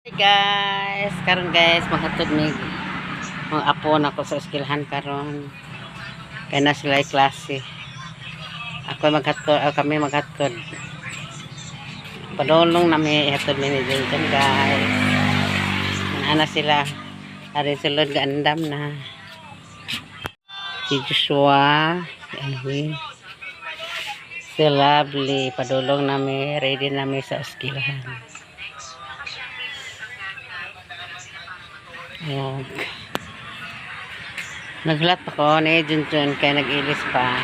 Hey guys, karon guys maghatod mi mga apo na ko sa eskwelahan karon. Kaya na sila ay klase. Kami maghatod. Padulong na mi ihatod mi ni Junjun guys. Ana sila. Ari sulod ga andam na. Si Joshua, si Alvin, si Lovely, padulong na mi, ready na mi sa eskwelahan. Ayan. Naglat ako ni Junjun kaya nag-ilis pa.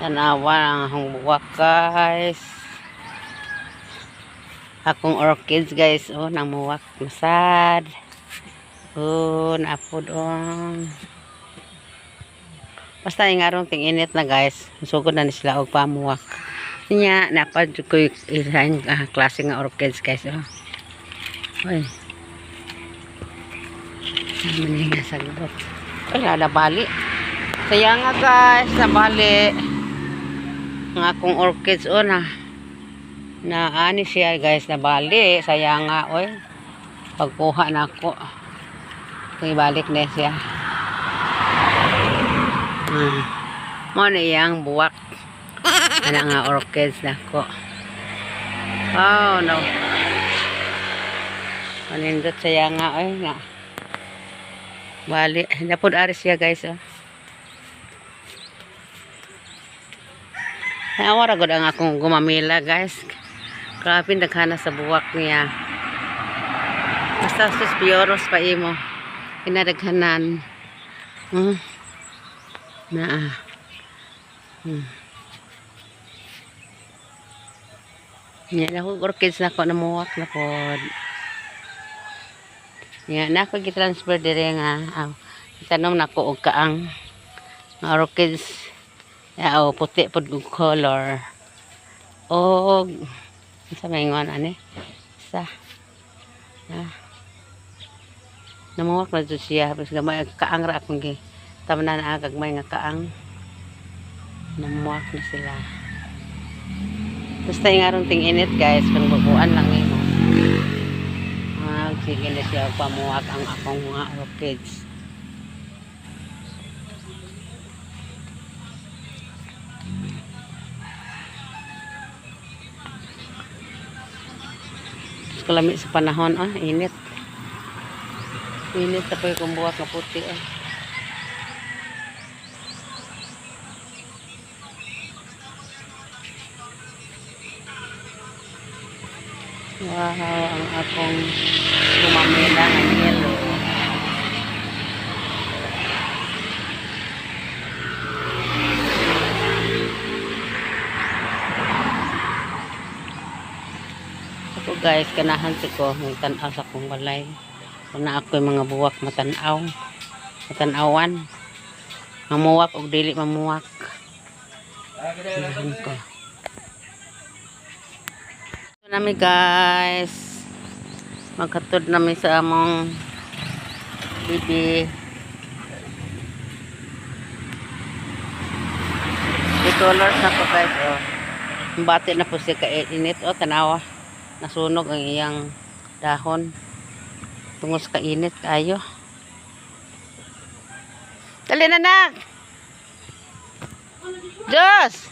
Tanawa ang akong buwak guys. Akong orchids guys. Oh, namuwak. Masad. Oh, naapod on. Basta yung arong ting init na guys. Sugod na sila og pamuwak. Nya napad ko isang klase nga orchids guys. Oh. Oy. Naman nga sagbot. Wala na bali. Kaya nga guys, nabali. Ang akong orchids oh na ani siya guys, nabali. Sayang nga oy. Pagkuha na ako. Ibalik na siya. Mo na yang buwak. Ana nga orchids na ko. Oh no. Manindot saya nga ay nga. Bali, napod aris siya guys oh. Nawara gud ang akong gumamila guys. Grabe daghana sa buwak niya. Basta sus pioros pa imo. Kinadaghanan. Na. Nya na ko orchids na ko namuwak na pod. Nya na ko gi-transfer dire nga tanom na ko og kaang orchids. Ya o puti pod og color. Og sa maingon ani. Sa. Namuwak na jud siya bas gamay kaang ra akong gi. Tamanan agag may nga kaang. Namuwak na sila. Basta yung arong ting init guys, pangbubuan lang yun. Sige na siya pamuwak ang akong mga orchids. Kalami sa panahon, init. Init tapos yung buwak na puti. Wow, ang akong gumamila ng yellow. Ako guys, kanahan ko may tanaw sa akong balay. Kuna ako yung mga buwak matanaw. Matanawan. Mamuwak o dili mamuwak. Kanahan ko. Nami guys, maghatod nami sa among bibi. I-colors na po guys oh. Bati na po siya kainit oh, tanawa. Nasunog ang iyang dahon. Tungos kainit kayo. Dali na nak. Diyos.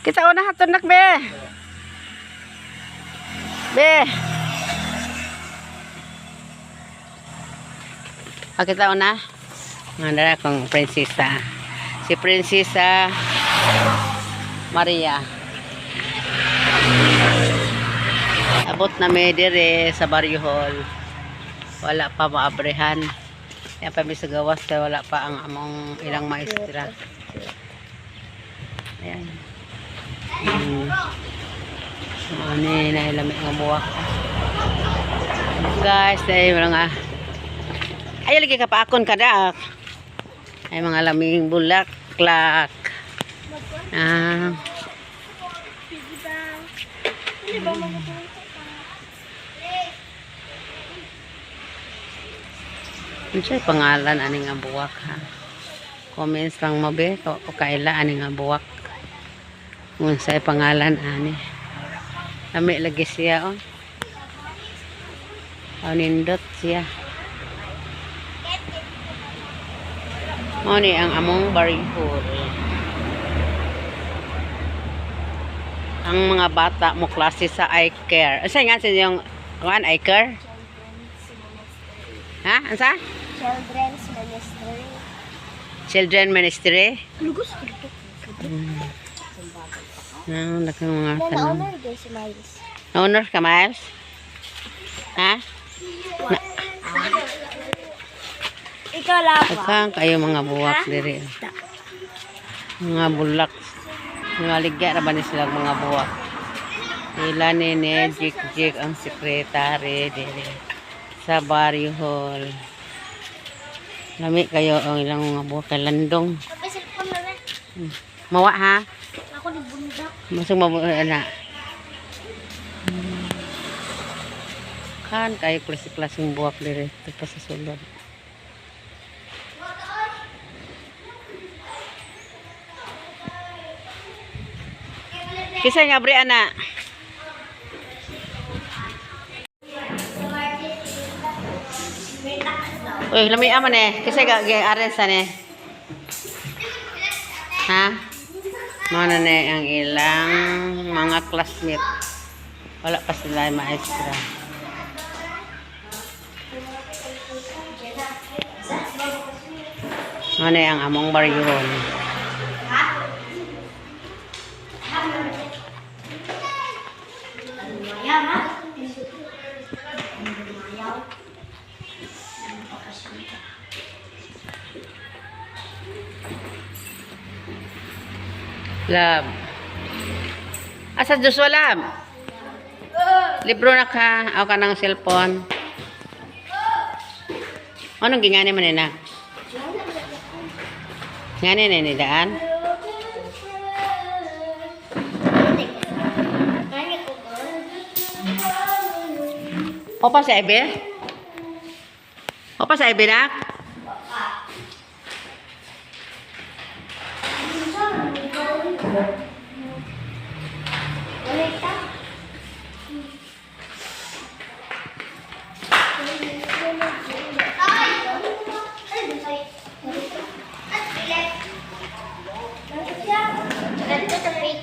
Kita una hatod nak be. Be. Kita una. Mandara akong prinsesa. Si Prinsesa Maria. Abot na may dire sa Barrio Hall. Wala pa maabrehan. Yan pa may sa gawas kaya wala pa ang among ilang maestra. Ayan. Ani na ilami nga buwak. Guys, dahil mga ay lagi ka pa akon kadak. Ay mga laming bulaklak. Ano siya pangalan ani nga buwak ha? Comments lang mo be, kaila ani nga buwak. Kung sa pangalan, ani. Lami lagi siya, oh. Nindot siya. Ni ang among barihol. Ang mga bata mo klase sa eye care. Asa nga sa yung eye care? Ha? Asa? Children's Ministry. Children Ministry? Lugos Nakang mga na-honor guys si Miles. Na-honor ka, Miles? Ha? Ikaw lang ba? Pagkang kayo mga buwak diri. Mga bulak. Mga ligya na ba ni silang mga buwak? Ila ni Jik ang sekretary diri sa Barrio Hall. Lami kayo ang ilang mga buwak kay Landong. Kapag cellphone na rin. Mawa ha? Ako ni bundak. Masang mabuhay na. Kan kayo klase-klaseng buwak diri ito pa sa sulod. Kisa nga bre ana. Uy, lami aman eh. Kisa ga arrest ne. Ha? Mana ne ang ilang mga classmate. Wala pa sila maestra. Mana ang among baryo. Lab. Asa Joshua Lab? Libro na ka. Ako ka ng cellphone. Anong gingani man na? Ngani na ni daan? Opa sa ibe? Opa sa ibe na?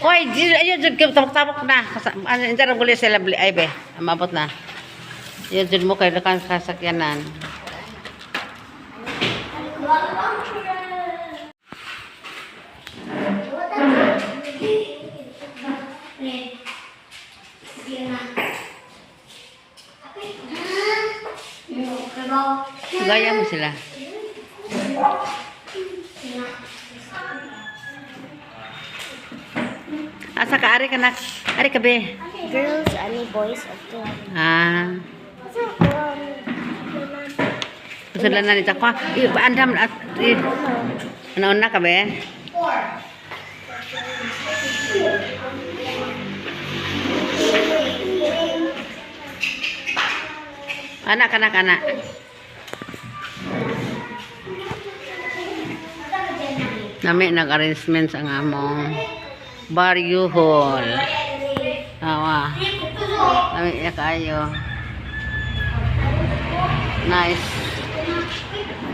Hoy, ayun jud tabok-tabok na. Ano inta ra guli sila beli ay be. Amabot na. Ayun jud mo kay dakan kasakyanan. Gaya mo sila. Asa ka ari ka nak? Ari ka be. Girls, ani boys, ito. Ah. Sudah na ni takwa. Andam at ano na ka be? Anak. Nami nag-arrangements ang among Barrio Hall. Awa. Nami ya kayo. Nice.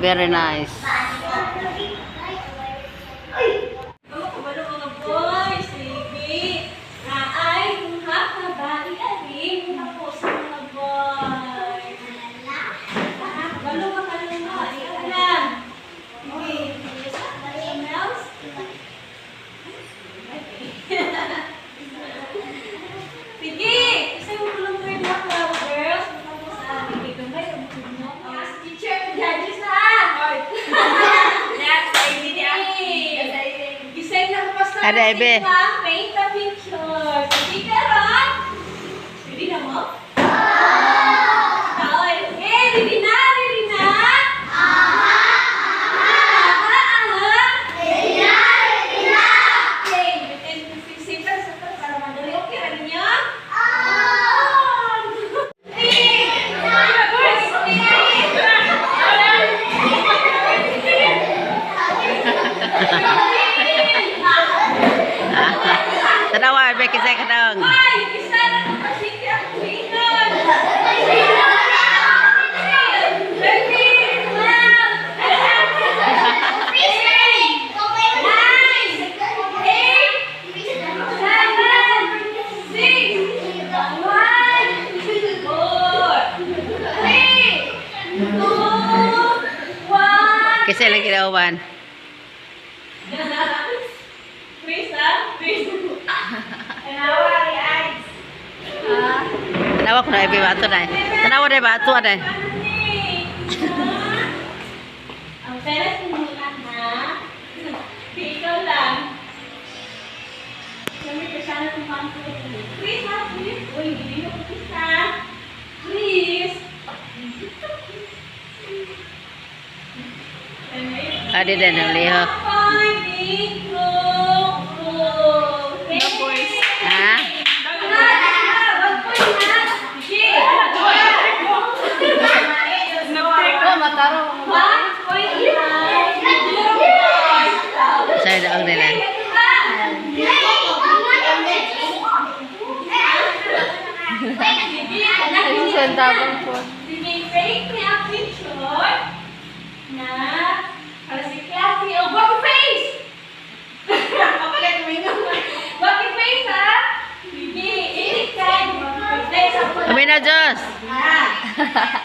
Very nice. Ada Ebe. Paint the picture. Sige ka ron. Ready na mo? Ready na. kisay ka daw. Ay, isa na ito kasi kaya kuminan. Kisay lang kinauban. Tanawa ko na ibi bato na. Tanawa na bato na. Ang peres mo lang ha. Ikaw lang. Kami kasama ng pangko. Please ha, please. Uy, hindi mo ko isa. Please. Adi din ang liho. Ha? Saya daang nila. Sentabang po. Sige, fake niya picture na para si Classy. Oh, wacky face! Kapalit mo yun. Wacky face, ha? Sige, itik ka. Kami na, Diyos. Ah.